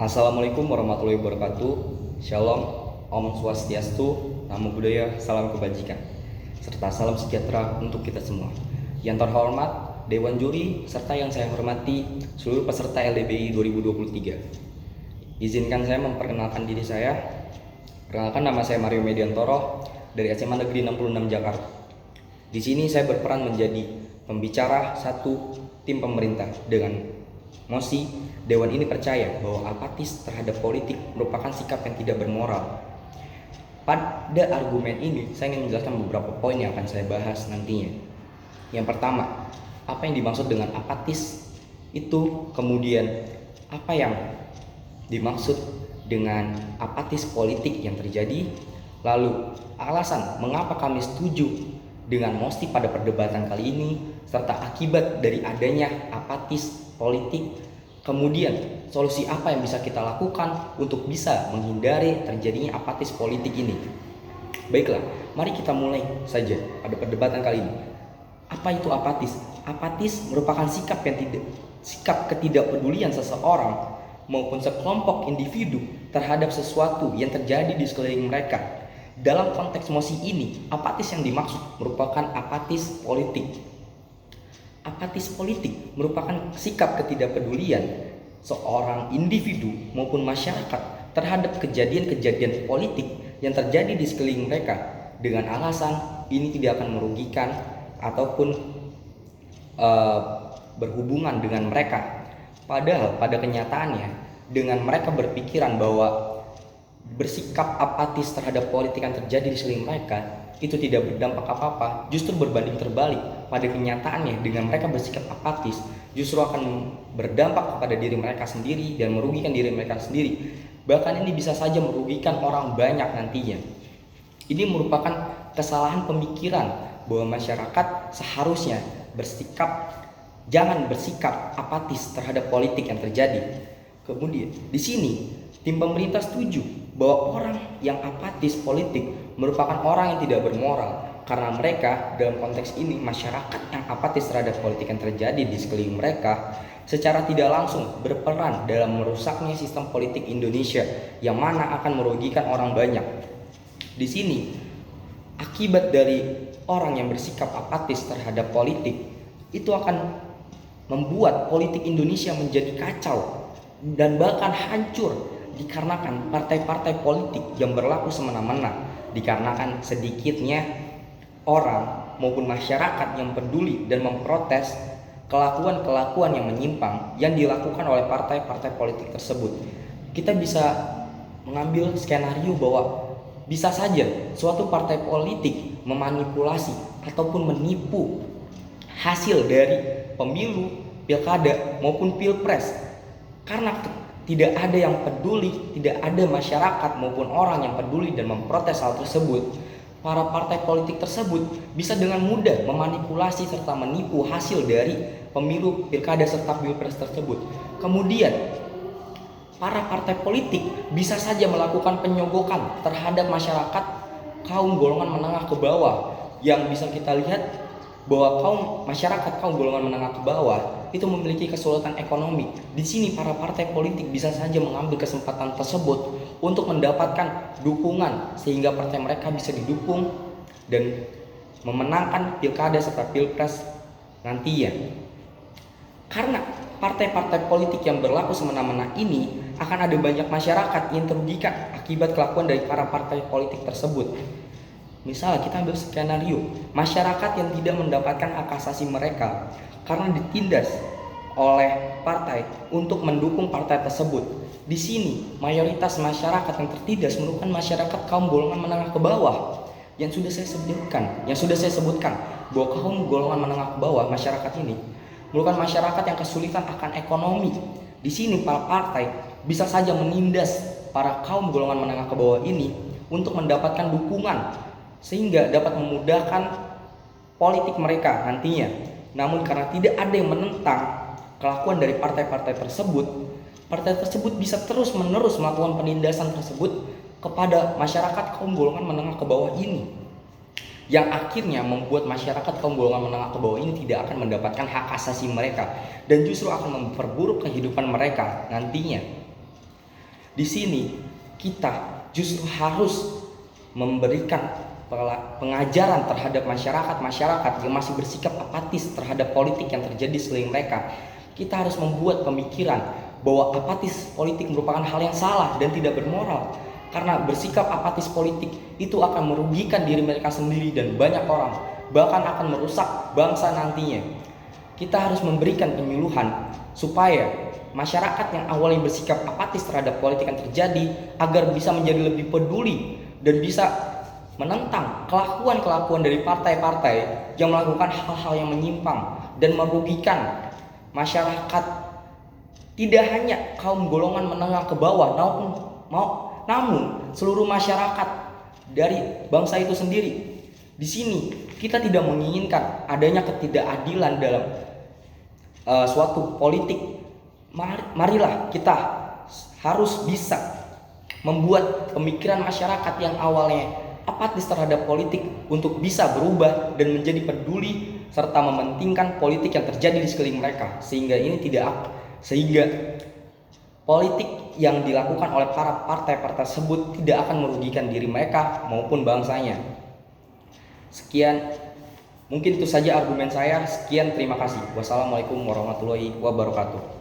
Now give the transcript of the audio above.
Assalamualaikum warahmatullahi wabarakatuh. Shalom, Om Swastiastu, Namo Buddhaya, salam kebajikan, serta salam sejahtera untuk kita semua. Yang terhormat Dewan Juri, serta yang saya hormati seluruh peserta LDBI 2023. Izinkan saya memperkenalkan diri saya. Perkenalkan, nama saya Mario Mediantoro dari SMA Negeri 66 Jakarta. Di sini saya berperan menjadi pembicara satu tim pemerintah dengan mosi Dewan ini percaya bahwa apatis terhadap politik merupakan sikap yang tidak bermoral. Pada argumen ini, saya ingin menjelaskan beberapa poin yang akan saya bahas nantinya. Yang pertama, apa yang dimaksud dengan apatis itu, kemudian apa yang dimaksud dengan apatis politik yang terjadi, lalu alasan mengapa kami setuju dengan mosi pada perdebatan kali ini, serta akibat dari adanya apatis politik. Kemudian solusi apa yang bisa kita lakukan untuk bisa menghindari terjadinya apatis politik ini. Baiklah, mari kita mulai saja pada perdebatan kali ini. Apa itu apatis? Apatis merupakan sikap ketidakpedulian seseorang maupun sekelompok individu terhadap sesuatu yang terjadi di sekeliling mereka. Dalam konteks mosi ini, apatis yang dimaksud merupakan apatis politik. Apatis politik merupakan sikap ketidakpedulian seorang individu maupun masyarakat terhadap kejadian-kejadian politik yang terjadi di sekeliling mereka dengan alasan ini tidak akan merugikan ataupun berhubungan dengan mereka. Padahal pada kenyataannya, dengan mereka berpikiran bahwa bersikap apatis terhadap politik yang terjadi di sekeliling mereka itu tidak berdampak apa-apa, justru berbanding terbalik. Pada kenyataannya, dengan mereka bersikap apatis justru akan berdampak kepada diri mereka sendiri dan merugikan diri mereka sendiri. Bahkan ini bisa saja merugikan orang banyak nantinya. Ini merupakan kesalahan pemikiran bahwa masyarakat seharusnya jangan bersikap apatis terhadap politik yang terjadi. Kemudian di sini tim pemerintah setuju bahwa orang yang apatis politik merupakan orang yang tidak bermoral, karena mereka dalam konteks ini masyarakat yang apatis terhadap politik yang terjadi di sekeliling mereka secara tidak langsung berperan dalam merusaknya sistem politik Indonesia yang mana akan merugikan orang banyak. Di sini akibat dari orang yang bersikap apatis terhadap politik itu akan membuat politik Indonesia menjadi kacau dan bahkan hancur, dikarenakan partai-partai politik yang berlaku semena-mena, dikarenakan sedikitnya orang maupun masyarakat yang peduli dan memprotes kelakuan-kelakuan yang menyimpang yang dilakukan oleh partai-partai politik tersebut. Kita bisa mengambil skenario bahwa bisa saja suatu partai politik memanipulasi ataupun menipu hasil dari pemilu, pilkada maupun pilpres, karena tidak ada yang peduli, tidak ada masyarakat maupun orang yang peduli dan memprotes hal tersebut. Para partai politik tersebut bisa dengan mudah memanipulasi serta menipu hasil dari pemilu, pilkada serta pilpres tersebut. Kemudian para partai politik bisa saja melakukan penyogokan terhadap masyarakat kaum golongan menengah ke bawah, yang bisa kita lihat bahwa kaum golongan menengah ke bawah itu memiliki kesulitan ekonomi. Di sini para partai politik bisa saja mengambil kesempatan tersebut untuk mendapatkan dukungan sehingga partai mereka bisa didukung dan memenangkan pilkada serta pilpres nantinya. Karena partai-partai politik yang berlaku semena-mena ini, akan ada banyak masyarakat yang terugikan akibat kelakuan dari para partai politik tersebut. Misalnya kita ambil skenario masyarakat yang tidak mendapatkan hak asasi mereka karena ditindas oleh partai untuk mendukung partai tersebut. Di sini mayoritas masyarakat yang tertindas merupakan masyarakat kaum golongan menengah ke bawah yang sudah saya sebutkan bahwa kaum golongan menengah ke bawah masyarakat ini merupakan masyarakat yang kesulitan akan ekonomi. Di sini para partai bisa saja menindas para kaum golongan menengah ke bawah ini untuk mendapatkan dukungan sehingga dapat memudahkan politik mereka nantinya. Namun karena tidak ada yang menentang kelakuan dari partai-partai tersebut, partai tersebut bisa terus-menerus melakukan penindasan tersebut kepada masyarakat kaum golongan menengah ke bawah ini, yang akhirnya membuat masyarakat kaum golongan menengah ke bawah ini tidak akan mendapatkan hak asasi mereka dan justru akan memperburuk kehidupan mereka nantinya. Di sini kita justru harus memberikan pengajaran terhadap masyarakat yang masih bersikap apatis terhadap politik yang terjadi di sekeliling mereka. Kita harus membuat pemikiran bahwa apatis politik merupakan hal yang salah dan tidak bermoral, karena bersikap apatis politik itu akan merugikan diri mereka sendiri dan banyak orang, bahkan akan merusak bangsa nantinya. Kita harus memberikan penyuluhan supaya masyarakat yang awalnya bersikap apatis terhadap politik yang terjadi agar bisa menjadi lebih peduli dan bisa menentang kelakuan-kelakuan dari partai-partai yang melakukan hal-hal yang menyimpang dan merugikan masyarakat, tidak hanya kaum golongan menengah ke bawah namun seluruh masyarakat dari bangsa itu sendiri. Di sini kita tidak menginginkan adanya ketidakadilan dalam suatu politik. Marilah kita harus bisa membuat pemikiran masyarakat yang awalnya apatis terhadap politik untuk bisa berubah dan menjadi peduli serta mementingkan politik yang terjadi di sekeliling mereka, sehingga politik yang dilakukan oleh para partai-partai tersebut tidak akan merugikan diri mereka maupun bangsanya. Sekian, mungkin itu saja argumen saya. Sekian, terima kasih. Wassalamualaikum warahmatullahi wabarakatuh.